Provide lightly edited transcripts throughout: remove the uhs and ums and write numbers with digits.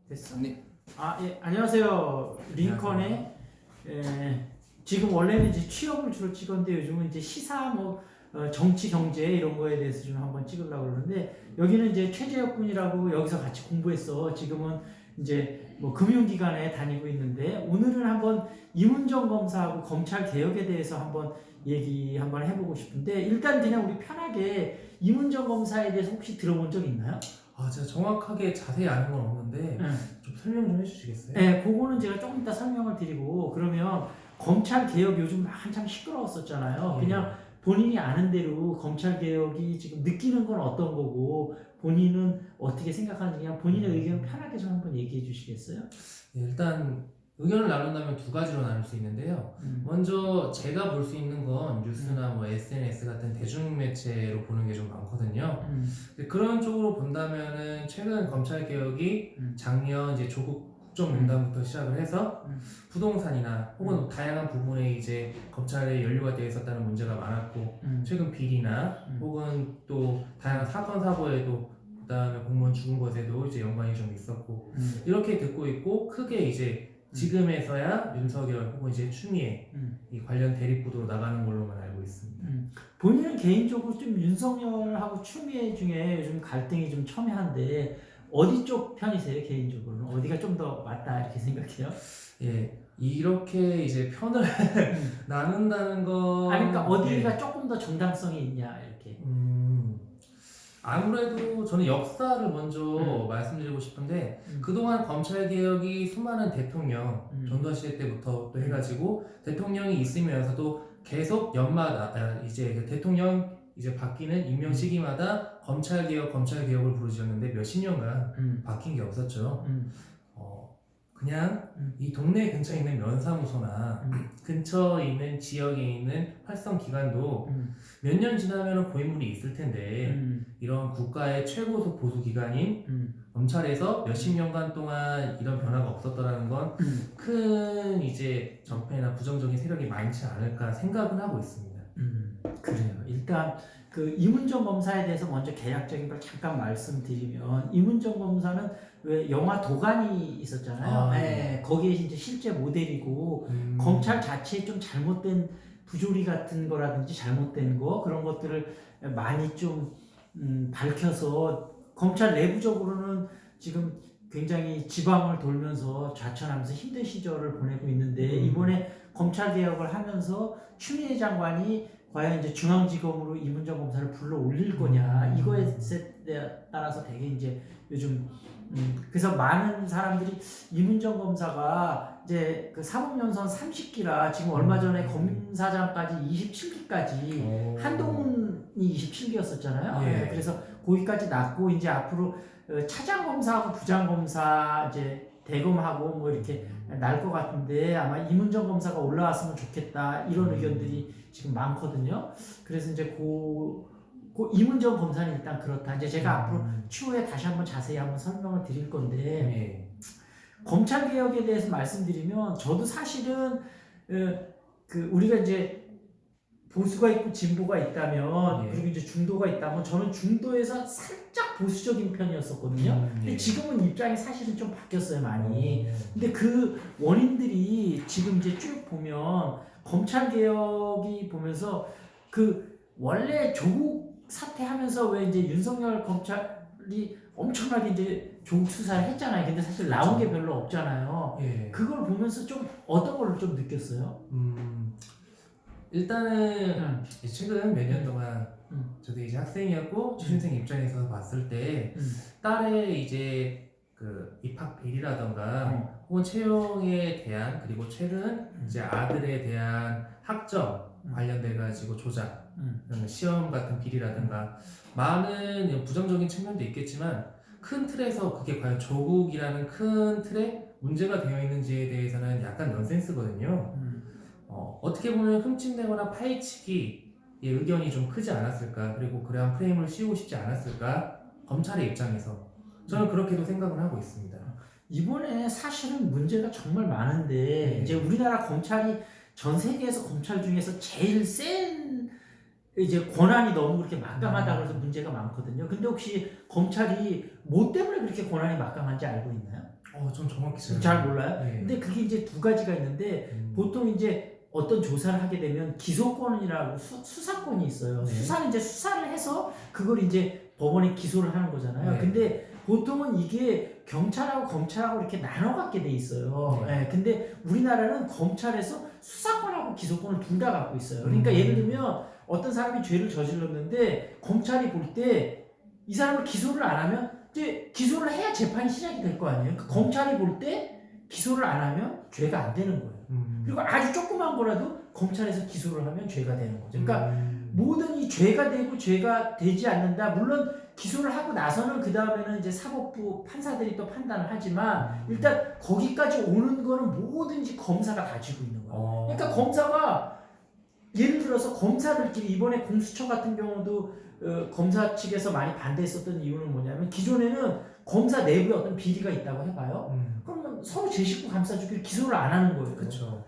됐어? 네. 예, 안녕하세요. 링컨의 지금 원래는 이제 취업을 주로 찍었는데 요즘은 이제 시사 정치 경제 이런 거에 대해서 좀 한번 찍으려고 그러는데 여기는 이제 최재혁 군이라고 여기서 같이 공부했어. 지금은 이제 뭐 금융기관에 다니고 있는데 오늘은 한번 이문정 검사하고 검찰 개혁에 대해서 한번 얘기 한번 해보고 싶은데 일단 그냥 우리 편하게 이문정 검사에 대해서 혹시 들어본 적 있나요? 제가 정확하게 자세히 아는 건 없는데 응. 좀 설명 좀 해주시겠어요? 네, 그거는 제가 조금 이따 설명을 드리고 그러면 검찰 개혁 요즘 한참 시끄러웠었잖아요. 예. 그냥 본인이 아는 대로 검찰 개혁이 지금 느끼는 건 어떤 거고 본인은 어떻게 생각하는지 그냥 본인의 의견을 편하게 좀 한번 얘기해 주시겠어요? 예, 일단 의견을 나눈다면 두 가지로 나눌 수 있는데요. 먼저 제가 볼 수 있는 건 뉴스나 뭐 SNS 같은 대중매체로 보는 게 좀 많거든요. 근데 그런 쪽으로 본다면은 최근 검찰 개혁이 작년 이제 조국 국정농단부터 시작을 해서 부동산이나 혹은 다양한 부분에 이제 검찰에 연루가 되어 있었다는 문제가 많았고 최근 비리나 혹은 또 다양한 사건 사고에도 그다음에 공무원 죽은 것에도 이제 연관이 좀 있었고 이렇게 듣고 있고 크게 이제 지금에서야 윤석열 혹은 이제 추미애 이 관련 대립구도로 나가는 걸로만 알고 있습니다. 본인은 개인적으로 좀 윤석열하고 추미애 중에 요즘 갈등이 좀 첨예한데 어디 쪽 편이세요 개인적으로는? 어디가 좀 더 맞다 이렇게 생각해요? 예, 이렇게 이제 편을 나눈다는 건 그러니까 어디가 예, 조금 더 정당성이 있냐 이렇게. 아무래도 저는 역사를 먼저 말씀드리고 싶은데 그동안 검찰개혁이 수많은 대통령 전두환 시대 때부터 또 해가지고 대통령이 있으면서도 계속 연마다 이제 그 대통령 이제 바뀌는 임명 시기마다 검찰개혁을 부르짖었는데 몇십 년간 바뀐 게 없었죠. 그냥 이 동네 근처에 있는 면사무소나 근처에 있는 지역에 있는 활성 기관도 몇 년 지나면 고인물이 있을 텐데 이런 국가의 최고속 보수 기관인 검찰에서 몇십 년간 동안 이런 변화가 없었더라는 건 큰 이제 적폐나 부정적인 세력이 많지 않을까 생각은 하고 있습니다. 그래요. 일단 그 이문정 검사에 대해서 먼저 개략적인 걸 잠깐 말씀드리면 이문정 검사는 왜 영화 도가니 있었잖아요. 네. 거기에 이제 실제 모델이고 검찰 자체에 좀 잘못된 부조리 같은 거라든지 잘못된 거 그런 것들을 많이 좀 밝혀서 검찰 내부적으로는 지금 굉장히 지방을 돌면서 좌천하면서 힘든 시절을 보내고 있는데 이번에 검찰 개혁을 하면서 추미애 장관이 과연 이제 중앙지검으로 이문정 검사를 불러 올릴 거냐 이거에 따라서 되게 이제 요즘 그래서 많은 사람들이 이문정 검사가 이제 그 사법연수원 30기라 지금 얼마 전에 검사장까지 27기까지 한동훈이 27기였었잖아요. 예. 그래서 거기까지 났고 이제 앞으로 차장 검사하고 부장 검사 이제 대검하고 뭐 이렇게 날 것 같은데 아마 이문정 검사가 올라왔으면 좋겠다 이런 의견들이 지금 많거든요. 그래서 이제 이문정 검사는 일단 그렇다. 이제 제가 앞으로 추후에 다시 한번 자세히 한번 설명을 드릴 건데 예. 검찰 개혁에 대해서 말씀드리면 저도 사실은 우리가 이제 보수가 있고 진보가 있다면 그리고 이제 중도가 있다면 저는 중도에서 살짝 보수적인 편이었었거든요. 근데 지금은 입장이 사실은 좀 바뀌었어요 많이. 근데 그 원인들이 지금 이제 쭉 보면 검찰 개혁이 보면서 그 원래 조국 사퇴하면서 왜 이제 윤석열 검찰이 엄청나게 이제 조국 수사를 했잖아요. 근데 사실 나온 게 별로 없잖아요. 예. 그걸 보면서 좀 어떤 걸 좀 느꼈어요? 일단은 최근 몇 년 동안 저도 이제 학생이었고 취준생 입장에서 봤을 때 딸의 이제 그 입학 비리라던가 혹은 채용에 대한 그리고 최근 이제 아들에 대한 학점 관련돼 가지고 조작 시험 같은 비리라든가 많은 부정적인 측면도 있겠지만 큰 틀에서 그게 과연 조국이라는 큰 틀에 문제가 되어 있는지에 대해서는 약간 넌센스거든요. 어떻게 보면 흠집내거나 파헤치기 의견이 좀 크지 않았을까, 그리고 그러한 프레임을 씌우고 싶지 않았을까, 검찰의 입장에서 저는 그렇게도 생각을 하고 있습니다. 이번에 사실은 문제가 정말 많은데 이제 우리나라 검찰이 전 세계에서 검찰 중에서 제일 센 이제 권한이 너무 그렇게 막강하다 그래서 문제가 많거든요. 근데 혹시 검찰이 뭐 때문에 그렇게 권한이 막강한지 알고 있나요? 좀 정확히 잘 몰라요. 네. 근데 그게 이제 두 가지가 있는데 보통 이제 어떤 조사를 하게 되면 기소권이라고 수사권이 있어요. 네. 수사는 이제 수사를 해서 그걸 이제 법원에 기소를 하는 거잖아요. 네. 근데 보통은 이게 경찰하고 검찰하고 이렇게 나눠 갖게 돼 있어요. 네. 근데 우리나라는 검찰에서 수사권하고 기소권을 둘 다 갖고 있어요. 그러니까 예를 들면 어떤 사람이 죄를 저질렀는데 검찰이 볼 때 이 사람을 기소를 안 하면 이제 기소를 해야 재판이 시작이 될 거 아니에요. 그러니까 검찰이 볼 때 기소를 안 하면 죄가 안 되는 거예요. 그리고 아주 조그만 거라도 검찰에서 기소를 하면 죄가 되는 거죠. 그러니까 모든 이 죄가 되고 죄가 되지 않는다. 물론 기소를 하고 나서는 그 다음에는 이제 사법부 판사들이 또 판단을 하지만 일단 거기까지 오는 거는 뭐든지 검사가 가지고 있는 거예요. 그러니까 검사가 예를 들어서 검사들끼리 이번에 공수처 같은 경우도 검사 측에서 많이 반대했었던 이유는 뭐냐면 기존에는 검사 내부에 어떤 비리가 있다고 해봐요. 그러면 서로 제 식구 감싸주기를 기소를 안 하는 거예요. 그렇죠.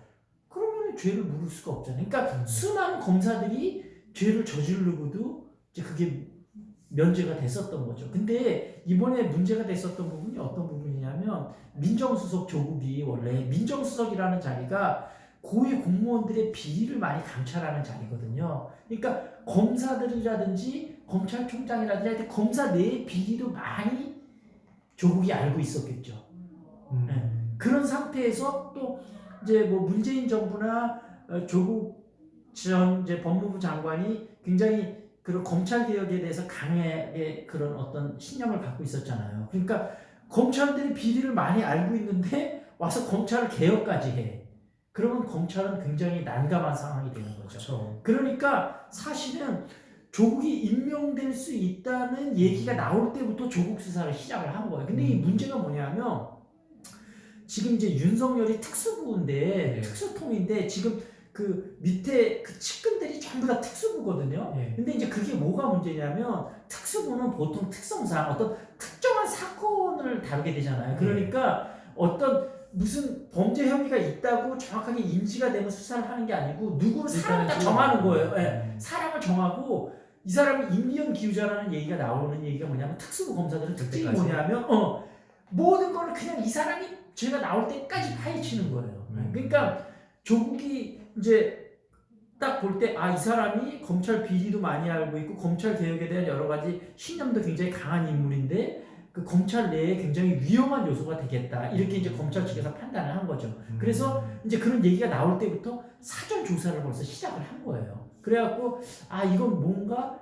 그러면 죄를 물을 수가 없잖아요. 그러니까 수많은 검사들이 죄를 저지르고도 이제 그게 면제가 됐었던 거죠. 근데 이번에 문제가 됐었던 부분이 어떤 부분이냐면 민정수석 조국이 원래 민정수석이라는 자리가 고위 공무원들의 비리를 많이 감찰하는 자리거든요. 그러니까 검사들이라든지 검찰총장이라든지 하여튼 검사 내의 비리도 많이 조국이 알고 있었겠죠. 네. 그런 상태에서 또 이제 뭐 문재인 정부나 조국 전 이제 법무부 장관이 굉장히 그런 검찰 개혁에 대해서 강하게 그런 어떤 신념을 갖고 있었잖아요. 그러니까 검찰들이 비리를 많이 알고 있는데 와서 검찰을 개혁까지 해. 그러면 검찰은 굉장히 난감한 상황이 되는 거죠. 그렇죠. 그러니까 사실은 조국이 임명될 수 있다는 얘기가 나올 때부터 조국 수사를 시작을 한 거예요. 근데 이 문제가 뭐냐면 지금 이제 윤석열이 특수부인데 특수통인데 지금 그 밑에 그 측근들이 전부 다 특수부거든요. 근데 이제 그게 뭐가 문제냐면 특수부는 보통 특성상 어떤 특정한 사건을 다루게 되잖아요. 그러니까 어떤 무슨 범죄 혐의가 있다고 정확하게 인지가 되면 수사를 하는 게 아니고 누구를 사람을 딱 정하는 거예요. 사람을 정하고 이 사람이 인비연 기우자라는 얘기가 나오는 얘기가 뭐냐면 특수부 검사들은 특징이 뭐냐면 모든 거를 그냥 이 사람이 죄가 나올 때까지 파헤치는 거예요. 그러니까 조국이 이제 딱 볼 때 이 사람이 검찰 비리도 많이 알고 있고 검찰 개혁에 대한 여러 가지 신념도 굉장히 강한 인물인데 그 검찰 내에 굉장히 위험한 요소가 되겠다. 이렇게 이제 검찰 측에서 판단을 한 거죠. 그래서 이제 그런 얘기가 나올 때부터 사전 조사를 벌써 시작을 한 거예요. 그래갖고 이건 뭔가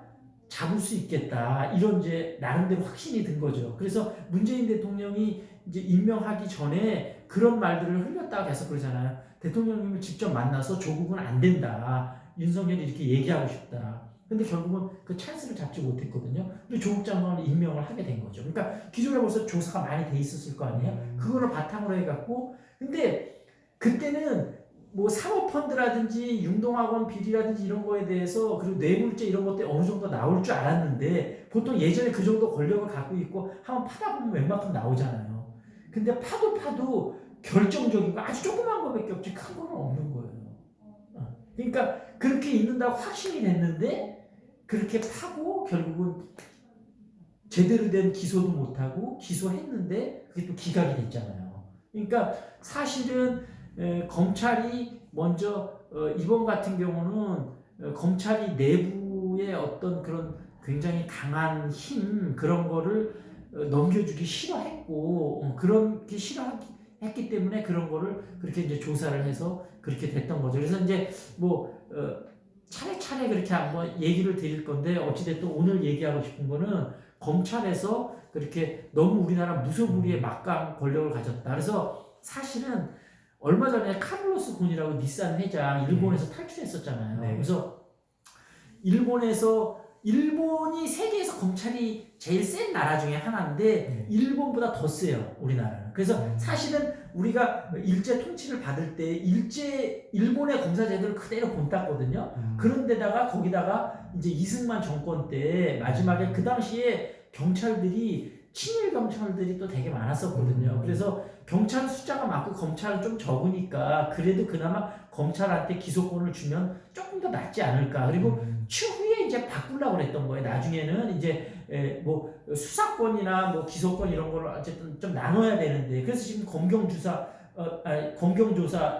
잡을 수 있겠다. 이런 이제 나름대로 확신이 든 거죠. 그래서 문재인 대통령이 이제 임명하기 전에 그런 말들을 흘렸다가 계속 그러잖아요. 대통령님을 직접 만나서 조국은 안 된다. 윤석열이 이렇게 얘기하고 싶다. 근데 결국은 그 찬스를 잡지 못했거든요. 근데 조국 장관을 임명을 하게 된 거죠. 그러니까 기존에 벌써 조사가 많이 돼 있었을 거 아니에요. 그거를 바탕으로 해갖고 근데 그때는 뭐 사모펀드라든지 융동학원 비리라든지 이런 거에 대해서 그리고 뇌물죄 이런 것들이 어느 정도 나올 줄 알았는데 보통 예전에 그 정도 권력을 갖고 있고 한번 파다 보면 웬만큼 나오잖아요. 근데 파도 결정적인 거 아주 조그만 거밖에 없지 큰 거는 없는 거예요. 그러니까 그렇게 있는다고 확신이 됐는데 그렇게 파고 결국은 제대로 된 기소도 못하고 기소했는데 그게 또 기각이 됐잖아요. 그러니까 사실은 검찰이 먼저 이번 같은 경우는 검찰이 내부의 어떤 그런 굉장히 강한 힘 그런 거를 넘겨주기 싫어했고 그렇게 싫어했기 때문에 그런 거를 그렇게 이제 조사를 해서 그렇게 됐던 거죠. 그래서 이제 뭐 차례차례 그렇게 한번 얘기를 드릴 건데 어찌됐든 오늘 얘기하고 싶은 거는 검찰에서 그렇게 너무 우리나라 무소불위의 막강 권력을 가졌다. 그래서 사실은 얼마 전에 카를로스 곤이라고 닛산 회장 일본에서 탈출했었잖아요. 그래서 일본이 세계에서 검찰이 제일 센 나라 중에 하나인데 일본보다 더 세요, 우리나라는. 그래서 사실은 우리가 일제 통치를 받을 때 일본의 검사 제도를 그대로 본땄거든요. 그런데다가 거기다가 이제 이승만 정권 때 마지막에 그 당시에 경찰들이 친일 경찰들이 또 되게 많았었거든요. 그래서 경찰 숫자가 많고 검찰은 좀 적으니까 그래도 그나마 검찰한테 기소권을 주면 조금 더 낫지 않을까. 그리고 추후에 이제 바꾸려고 그랬던 거예요. 나중에는 이제 뭐 수사권이나 뭐 기소권 이런 걸 어쨌든 좀 나눠야 되는데 그래서 지금 검경조사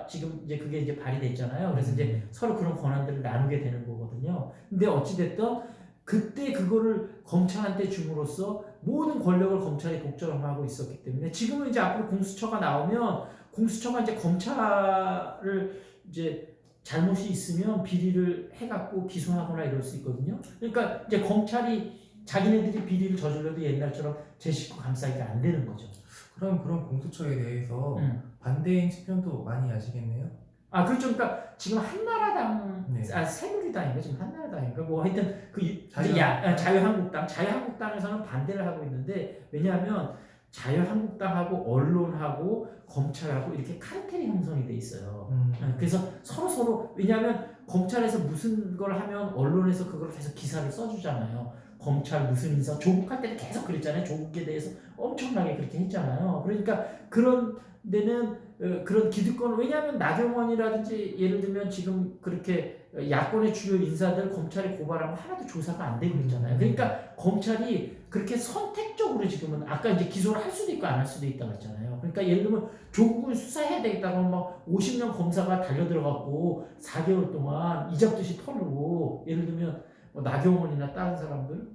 지금 이제 그게 이제 발의됐잖아요. 그래서 이제 서로 그런 권한들을 나누게 되는 거거든요. 근데 어찌됐든 그때 그거를 검찰한테 줌으로써 모든 권력을 검찰이 독점하고 있었기 때문에 지금은 이제 앞으로 공수처가 나오면 공수처가 이제 검찰을 이제 잘못이 있으면 비리를 해갖고 기소하거나 이럴 수 있거든요. 그러니까 이제 검찰이 자기네들이 비리를 저질러도 옛날처럼 제 식구 감싸기가 안 되는 거죠. 그럼 그런 공수처에 대해서 반대인 측면도 많이 아시겠네요? 아, 그렇죠. 그러니까 지금 한나라당, 네. 새누리당인가 지금 한나라당인가 뭐 하여튼 그 자유한국당. 자유한국당에서는 반대를 하고 있는데 왜냐하면 자유한국당하고 언론하고 검찰하고 이렇게 카르텔이 형성이 돼 있어요. 그래서 서로 왜냐하면 검찰에서 무슨 걸 하면 언론에서 그걸 계속 기사를 써주잖아요. 검찰 무슨 인사 조국할 때는 계속 그랬잖아요. 조국에 대해서 엄청나게 그렇게 했잖아요. 그러니까 그런 데는 그런 기득권 왜냐하면 나경원이라든지 예를 들면 지금 그렇게 야권의 주요 인사들 검찰이 고발하면 하나도 조사가 안 되고 있잖아요. 그러니까 검찰이 그렇게 선택적으로 지금은 아까 이제 기소를 할 수도 있고 안 할 수도 있다고 했잖아요. 그러니까 예를 들면 조국을 수사해야 되겠다고 막 50명 검사가 달려들어갖고 4개월 동안 이잡듯이 털고 예를 들면 뭐 나경원이나 다른 사람들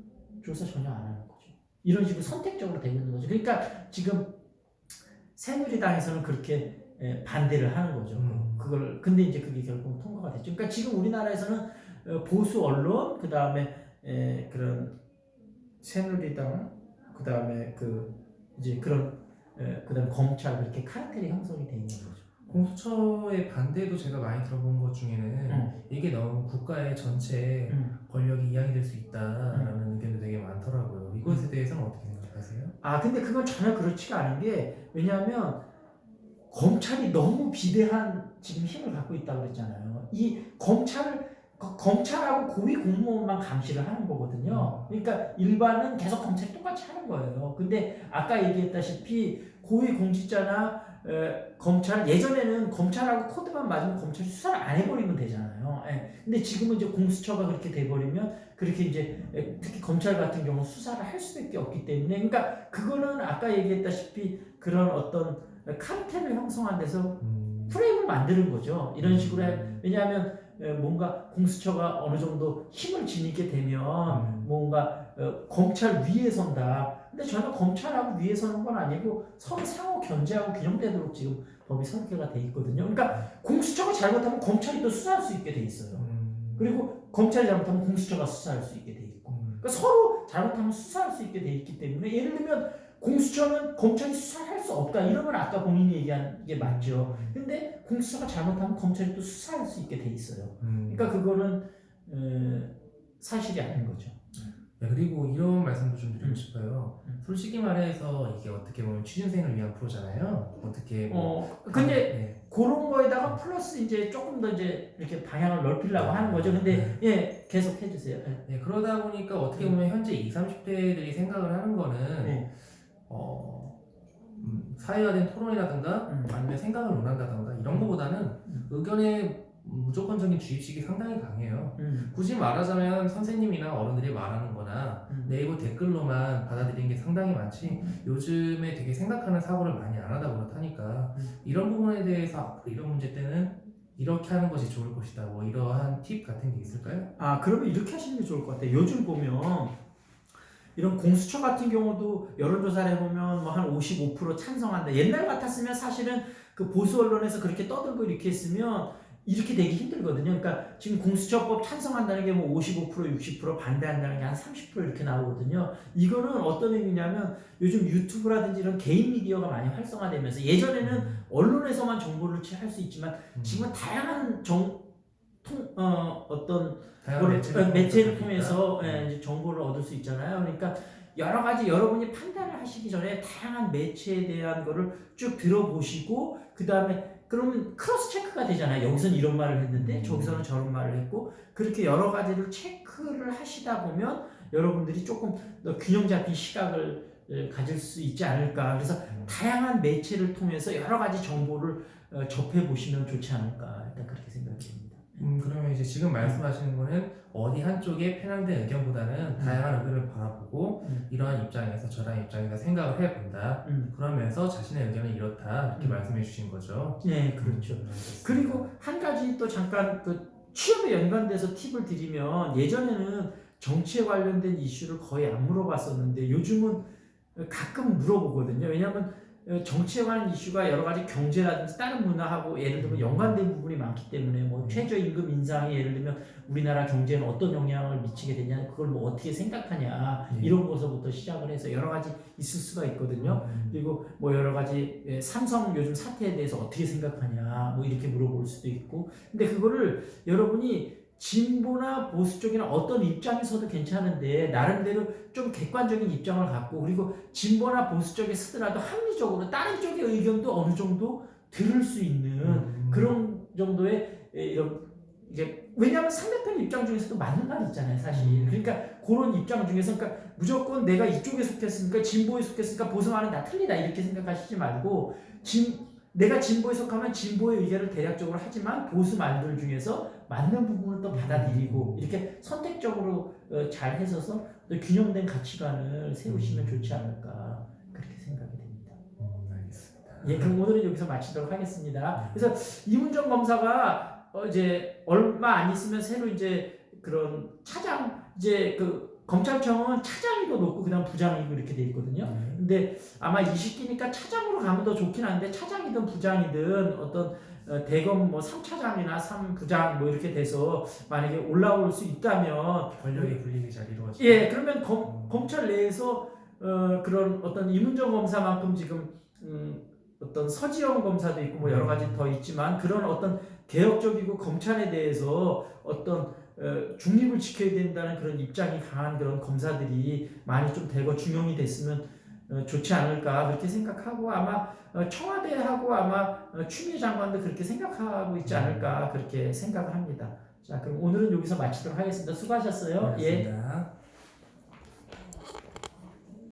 조사 전혀 안 하는 거죠. 이런 식으로 선택적으로 되고 있는 거죠. 그러니까 지금 새누리당에서는 그렇게 반대를 하는 거죠. 그걸 근데 이제 그게 결국 통과가 됐죠. 그러니까 지금 우리나라에서는 보수 언론 그 다음에 그런 새누리당 그 다음에 이제 그런 그다음 검찰 그렇게 카르텔이 형성이 돼 있는 거죠. 공수처의 반대도 제가 많이 들어본 것 중에는 이게 너무 국가의 전체 권력이 이양이 될 수 있다라는 의견도 되게 많더라고요. 이것에 대해서는 어떻게 생각하세요? 아 근데 그건 전혀 그렇지가 않은 게 왜냐하면 검찰이 너무 비대한 지금 힘을 갖고 있다고 그랬잖아요. 이 검찰하고 고위 공무원만 감시를 하는 거거든요. 그러니까 일반은 계속 검찰이 똑같이 하는 거예요. 근데 아까 얘기했다시피 고위 공직자나 검찰 예전에는 검찰하고 코드만 맞으면 검찰이 수사를 안 해버리면 되잖아요. 근데 지금은 이제 공수처가 그렇게 돼버리면 그렇게 이제 특히 검찰 같은 경우 수사를 할 수밖에 없기 때문에 그러니까 그거는 아까 얘기했다시피 그런 어떤 카르텔을 형성한 데서 프레임을 만드는 거죠. 이런 식으로 왜냐하면 뭔가 공수처가 어느 정도 힘을 지니게 되면 뭔가 검찰 위에 선다. 근데 전혀 검찰하고 위에 서는 건 아니고 서로 상호 견제하고 균형되도록 지금 법이 설계가 돼 있거든요. 그러니까 공수처가 잘못하면 검찰이 또 수사할 수 있게 돼 있어요. 그리고 검찰이 잘못하면 공수처가 수사할 수 있게 돼 있고. 그러니까 서로 잘못하면 수사할 수 있게 돼 있기 때문에 예를 들면 공수처는 검찰이 수사할 수 없다. 이러면 아까 본인이 얘기한 게 맞죠. 근데 공수처가 잘못하면 검찰이 또 수사할 수 있게 돼 있어요. 그러니까 그거는 사실이 아닌 거죠. 네, 그리고 이런 말씀도 좀 드리고 싶어요. 솔직히 말해서 이게 어떻게 보면 취준생을 위한 프로잖아요. 어떻게 근데 그런 거에다가 플러스 이제 조금 더 이제 이렇게 방향을 넓히려고 하는 거죠. 근데 예, 계속 해주세요. 네, 그러다 보니까 어떻게 보면 현재 20, 30대들이 생각을 하는 거는 사회화된 토론이라든가 아니면 생각을 논한다든가 이런 거보다는 의견의 무조건적인 주입식이 상당히 강해요. 굳이 말하자면 선생님이나 어른들이 말하는 거나 네이버 댓글로만 받아들이는 게 상당히 많지 요즘에 되게 생각하는 사고를 많이 안 하다 그렇다니까 이런 부분에 대해서 이런 문제 때는 이렇게 하는 것이 좋을 것이다 뭐 이러한 팁 같은 게 있을까요? 아 그러면 이렇게 하시는 게 좋을 것 같아요. 요즘 보면 이런 공수처 같은 경우도 여론조사를 해보면 뭐 한 55% 찬성한다. 옛날 같았으면 사실은 그 보수 언론에서 그렇게 떠들고 이렇게 했으면 이렇게 되기 힘들거든요. 그러니까 지금 공수처법 찬성한다는 게 뭐 55%, 60% 반대한다는 게 한 30% 이렇게 나오거든요. 이거는 어떤 의미냐면 요즘 유튜브라든지 이런 개인 미디어가 많이 활성화되면서 예전에는 언론에서만 정보를 할 수 있지만 지금은 다양한 어떤 매체를 통해서 이제 정보를 얻을 수 있잖아요. 그러니까 여러 가지 여러분이 판단을 하시기 전에 다양한 매체에 대한 거를 쭉 들어보시고 그 다음에 그러면 크로스 체크가 되잖아요. 여기서는 이런 말을 했는데 저기서는 저런 말을 했고 그렇게 여러 가지를 체크를 하시다 보면 여러분들이 조금 더 균형 잡힌 시각을 가질 수 있지 않을까. 그래서 다양한 매체를 통해서 여러 가지 정보를 접해 보시면 좋지 않을까. 일단 그렇게 생각이 듭니다. 그러면 이제 지금 말씀하시는 거는 어디 한쪽에 편향된 의견보다는 다양한 의견을 바라보고 이러한 입장에서 저런 입장에서 생각을 해본다. 그러면서 자신의 의견은 이렇다 이렇게 말씀해 주신 거죠. 네, 그렇죠. 알겠습니다. 그리고 한 가지 또 잠깐 그 취업에 연관돼서 팁을 드리면 예전에는 정치에 관련된 이슈를 거의 안 물어봤었는데 요즘은 가끔 물어보거든요. 왜냐하면 정치에 관한 이슈가 여러 가지 경제라든지 다른 문화하고 예를 들면 연관된 부분이 많기 때문에 뭐 최저임금 인상이 예를 들면 우리나라 경제에는 어떤 영향을 미치게 되냐 그걸 뭐 어떻게 생각하냐 이런 것부터 시작을 해서 여러 가지 있을 수가 있거든요. 그리고 뭐 여러 가지 삼성 요즘 사태에 대해서 어떻게 생각하냐 뭐 이렇게 물어볼 수도 있고 근데 그거를 여러분이 진보나 보수 쪽이나 어떤 입장에서도 괜찮은데 나름대로 좀 객관적인 입장을 갖고 그리고 진보나 보수 쪽에 쓰더라도 합리적으로 다른 쪽의 의견도 어느 정도 들을 수 있는 그런 정도의 이런 이게 왜냐하면 상대편 입장 중에서도 맞는 말이 있잖아요 사실. 그러니까 그런 입장 중에서 그러니까 무조건 내가 이쪽에 속했으니까 진보에 속했으니까 보수 말은 다 틀리다 이렇게 생각하시지 말고 내가 진보에 속하면 진보의 의견을 대략적으로 하지만 보수 말들 중에서 맞는 부분을 또 받아들이고 이렇게 선택적으로 잘 해서서 균형된 가치관을 세우시면 좋지 않을까 그렇게 생각이 됩니다. 알겠습니다. 예, 그럼 오늘은 여기서 마치도록 하겠습니다. 그래서 이문정 검사가 이제 얼마 안 있으면 새로 이제 그런 차장 이제 그 검찰청은 차장이고 높고 그다음 부장이고 이렇게 돼 있거든요. 근데 아마 20기니까 차장으로 가면 더 좋긴 한데 차장이든 부장이든 어떤 대검 뭐 3차장이나 3부장 뭐 이렇게 돼서 만약에 올라올 수 있다면 권력의 분립이 잘 이루어지죠. 예, 그러면 검찰 내에서 그런 어떤 이문정 검사만큼 지금 어떤 서지영 검사도 있고 뭐 여러 가지 더 있지만 그런 어떤 개혁적이고 검찰에 대해서 어떤 중립을 지켜야 된다는 그런 입장이 강한 그런 검사들이 많이 좀 대거 중용이 됐으면 좋지 않을까 그렇게 생각하고 아마 청와대하고 아마 추미애 장관도 그렇게 생각하고 있지 않을까 그렇게 생각을 합니다. 자, 그럼 오늘은 여기서 마치도록 하겠습니다. 수고하셨어요. 고맙습니다. 예.